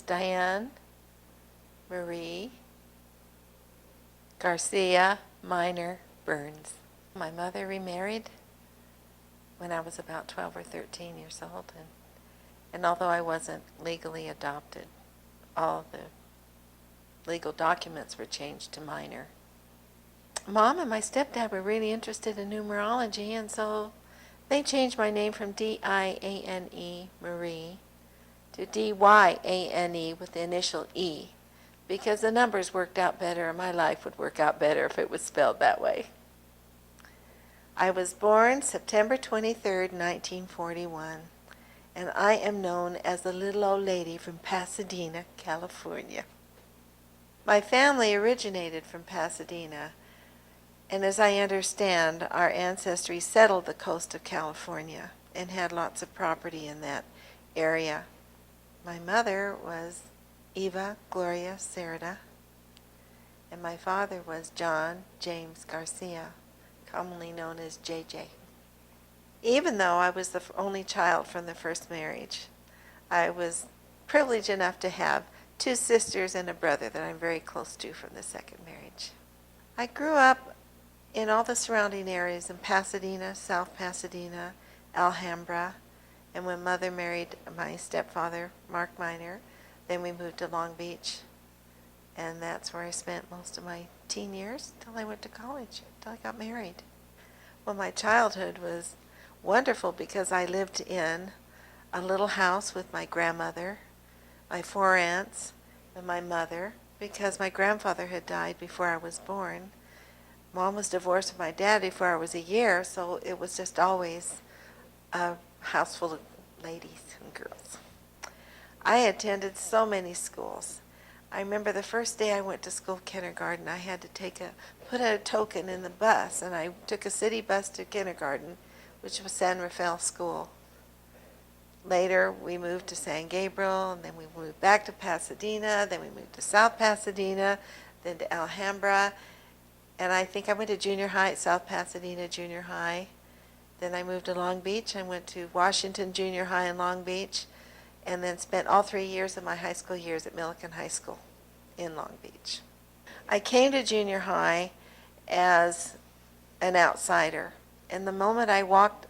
Dyane Marie Garcia Minor Burns. My mother remarried when I was about 12 or 13 years old, and although I wasn't legally adopted, all the legal documents were changed to minor. Mom and my stepdad were really interested in numerology, and so they changed my name from Diane Marie to Dyane with the initial E, because the numbers worked out better and my life would work out better if it was spelled that way. I was born September 23rd, 1941, and I am known as the little old lady from Pasadena, California. My family originated from Pasadena, and as I understand, our ancestry settled the coast of California and had lots of property in that area. My mother was Eva Gloria Cerda, and my father was John James Garcia, commonly known as JJ. Even though I was the only child from the first marriage, I was privileged enough to have two sisters and a brother that I'm very close to from the second marriage. I grew up in all the surrounding areas in Pasadena, South Pasadena, Alhambra, and when Mother married my stepfather, Mark Minor, then we moved to Long Beach, and that's where I spent most of my teen years till I went to college, till I got married. Well, my childhood was wonderful because I lived in a little house with my grandmother, my four aunts, and my mother, because my grandfather had died before I was born. Mom was divorced from my dad before I was a year, so it was just always a house full of ladies and girls. I attended so many schools. I remember the first day I went to school, kindergarten, I had to put a token in the bus, and I took a city bus to kindergarten, which was San Rafael School. Later, we moved to San Gabriel, and then we moved back to Pasadena, then we moved to South Pasadena, then to Alhambra, and I think I went to junior high at South Pasadena Junior High. Then I moved to Long Beach and went to Washington Junior High in Long Beach, and then spent all 3 years of my high school years at Millikan High School in Long Beach. I came to junior high as an outsider, and the moment I walked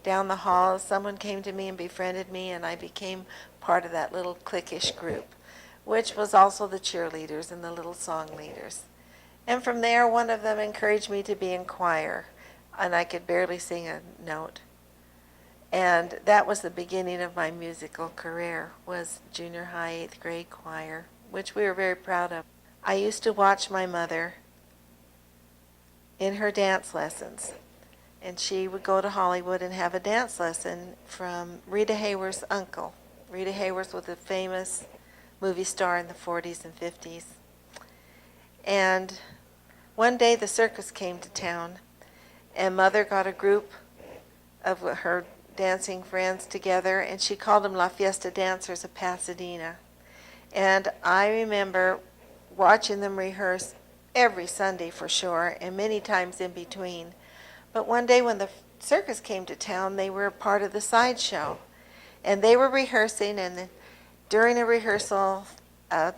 down the hall, someone came to me and befriended me, and I became part of that little cliquish group, which was also the cheerleaders and the little song leaders. And from there, one of them encouraged me to be in choir, and I could barely sing a note. And that was the beginning of my musical career, was junior high 8th grade choir, which we were very proud of. I used to watch my mother in her dance lessons, and she would go to Hollywood and have a dance lesson from Rita Hayworth's uncle. Rita Hayworth was a famous movie star in the 40s and 50s. And one day the circus came to town, and Mother got a group of her dancing friends together, and she called them La Fiesta Dancers of Pasadena. And I remember watching them rehearse every Sunday for sure, and many times in between. But one day when the circus came to town, they were part of the sideshow, and they were rehearsing, and during a rehearsal,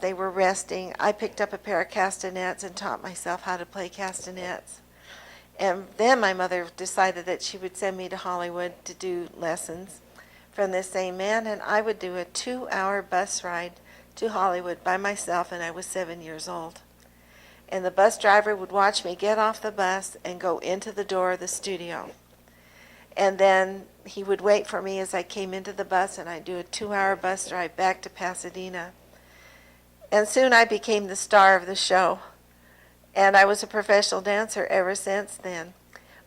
they were resting. I picked up a pair of castanets and taught myself how to play castanets. And then my mother decided that she would send me to Hollywood to do lessons from this same man, and I would do a 2-hour bus ride to Hollywood by myself, and I was 7 years old. And the bus driver would watch me get off the bus and go into the door of the studio. And then he would wait for me as I came into the bus, and I'd do a 2-hour bus ride back to Pasadena. And soon I became the star of the show. And I was a professional dancer ever since then.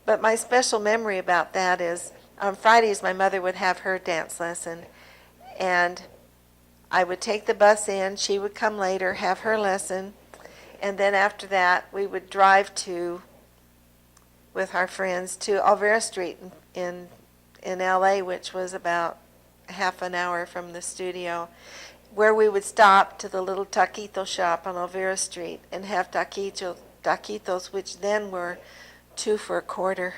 But my special memory about that is on Fridays my mother would have her dance lesson, and I would take the bus in, she would come later, have her lesson, and then after that we would drive with our friends to Alvera Street in LA, which was about half an hour from the studio, where we would stop to the little taquito shop on Alvera Street and have taquitos, which then were 2 for $1.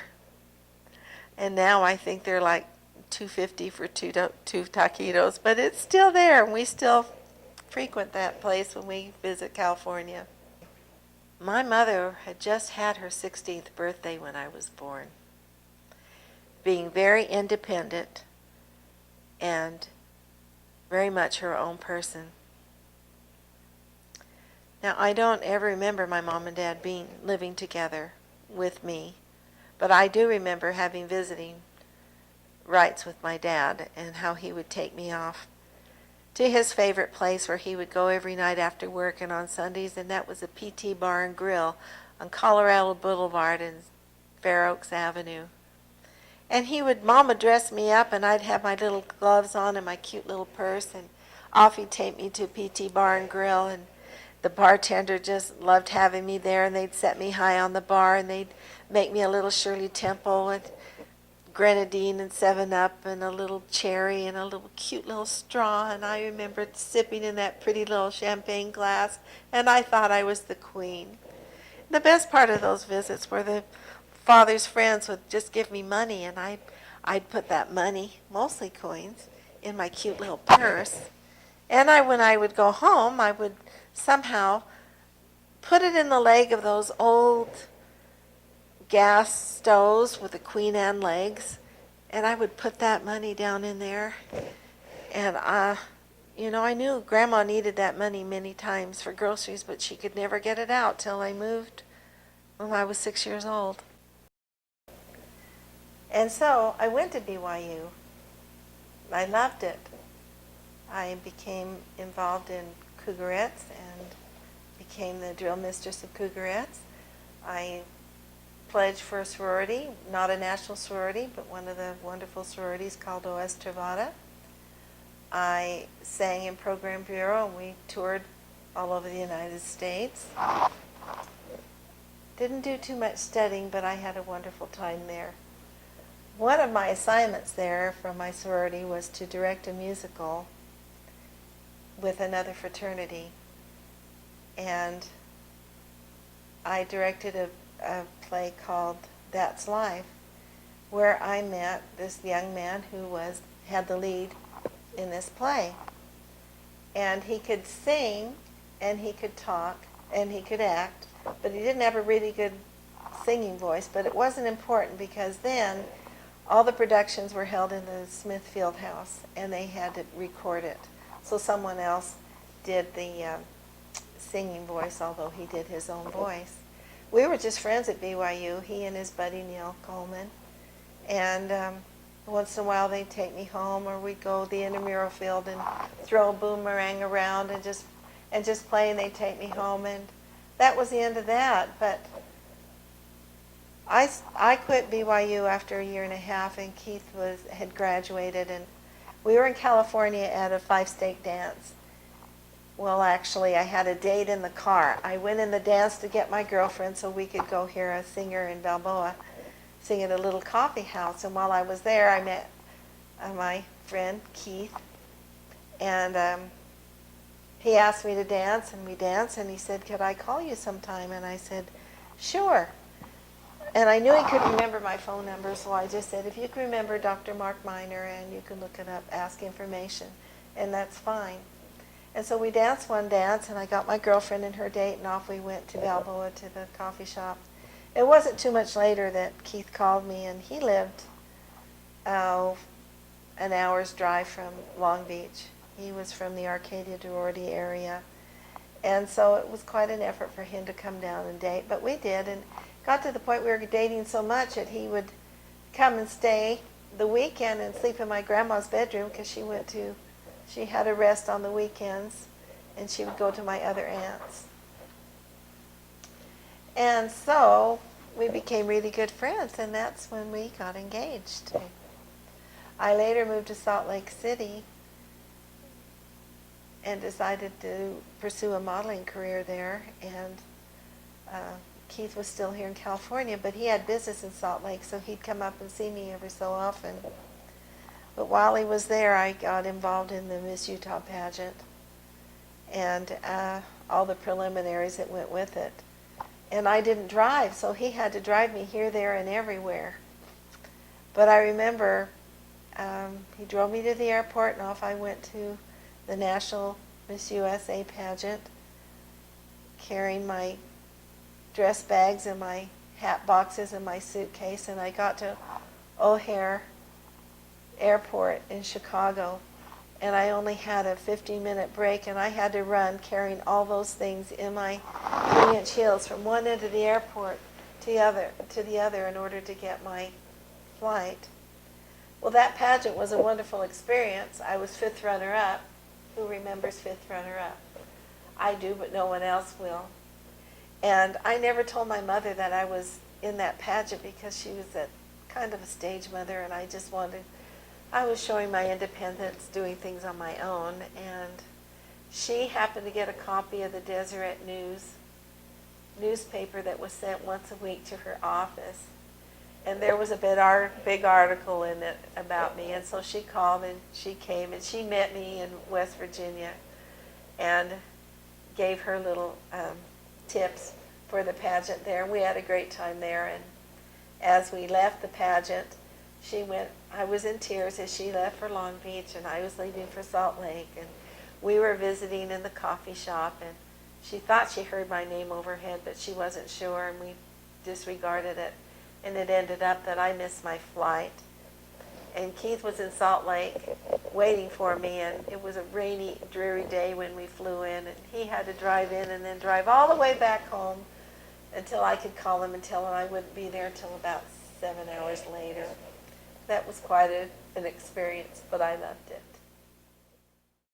And now I think they're like $2.50 for two taquitos, but it's still there, and we still frequent that place when we visit California. My mother had just had her 16th birthday when I was born, being very independent and very much her own person. Now, I don't ever remember my mom and dad living together with me, but I do remember having visiting rights with my dad and how he would take me off to his favorite place where he would go every night after work and on Sundays, and that was a PT Bar and Grill on Colorado Boulevard and Fair Oaks Avenue. And Mom would dress me up, and I'd have my little gloves on and my cute little purse, and off he'd take me to PT Bar and Grill, and the bartender just loved having me there, and they'd set me high on the bar, and they'd make me a little Shirley Temple and grenadine and 7-Up and a little cherry and a little cute little straw, and I remember sipping in that pretty little champagne glass, and I thought I was the queen. The best part of those visits were the father's friends would just give me money, and I'd put that money, mostly coins, in my cute little purse, and when I would go home, I would somehow put it in the leg of those old gas stoves with the Queen Anne legs, and I would put that money down in there. And I knew Grandma needed that money many times for groceries, but she could never get it out till I moved when I was 6 years old. And so I went to BYU. I loved it. I became involved in Cougarettes and became the drill mistress of Cougarettes. I pledged for a sorority, not a national sorority, but one of the wonderful sororities called OS Trevada. I sang in Program Bureau, and we toured all over the United States. Didn't do too much studying, but I had a wonderful time there. One of my assignments there from my sorority was to direct a musical with another fraternity. And I directed a play called That's Life, where I met this young man who had the lead in this play. And he could sing, and he could talk, and he could act, but he didn't have a really good singing voice. But it wasn't important, because then all the productions were held in the Smith Field House, and they had to record it. So someone else did the singing voice, although he did his own voice. We were just friends at BYU, he and his buddy Neil Coleman. And once in a while they'd take me home, or we'd go to the intramural field and throw a boomerang around and just play, and they'd take me home. And that was the end of that. But I quit BYU after a year and a half, and Keith had graduated, and we were in California at a 5-stake dance. Well, actually, I had a date in the car. I went in the dance to get my girlfriend so we could go hear a singer in Balboa sing at a little coffee house. And while I was there, I met my friend Keith, and he asked me to dance, and we danced, and he said, "Could I call you sometime?" And I said, "Sure." And I knew he could remember my phone number, so I just said, "If you can remember Dr. Mark Miner, and you can look it up, ask information, and that's fine." And so we danced one dance, and I got my girlfriend and her date, and off we went to Balboa to the coffee shop. It wasn't too much later that Keith called me, and he lived an hour's drive from Long Beach. He was from the Arcadia Duarte area. And so it was quite an effort for him to come down and date, but we did, and got to the point we were dating so much that he would come and stay the weekend and sleep in my grandma's bedroom, because she had a rest on the weekends, and she would go to my other aunts. And so we became really good friends, and that's when we got engaged. I later moved to Salt Lake City and decided to pursue a modeling career there, and Keith was still here in California, but he had business in Salt Lake, so he'd come up and see me every so often. But while he was there, I got involved in the Miss Utah pageant and all the preliminaries that went with it. And I didn't drive, so he had to drive me here, there, and everywhere. But I remember He drove me to the airport, and off I went to the National Miss USA pageant, carrying my dress bags and my hat boxes and my suitcase, and I got to O'Hare Airport in Chicago, and I only had a 15-minute break, and I had to run carrying all those things in my 3-inch heels from one end of the airport to the other in order to get my flight. Well, that pageant was a wonderful experience. I was 5th runner-up. Who remembers 5th runner-up? I do, but no one else will. And I never told my mother that I was in that pageant because she was a kind of a stage mother, and I was showing my independence, doing things on my own, and she happened to get a copy of the Deseret News newspaper that was sent once a week to her office. And there was a big article in it about me, and so she called and she came and she met me in West Virginia and gave her little tips for the pageant there. We had a great time there, and as we left the pageant, I was in tears as she left for Long Beach and I was leaving for Salt Lake, and we were visiting in the coffee shop, and she thought she heard my name overhead, but she wasn't sure, and we disregarded it, and it ended up that I missed my flight. And Keith was in Salt Lake waiting for me, and it was a rainy, dreary day when we flew in, and he had to drive in and then drive all the way back home until I could call him and tell him I wouldn't be there until about 7 hours later. That was quite an experience, but I loved it.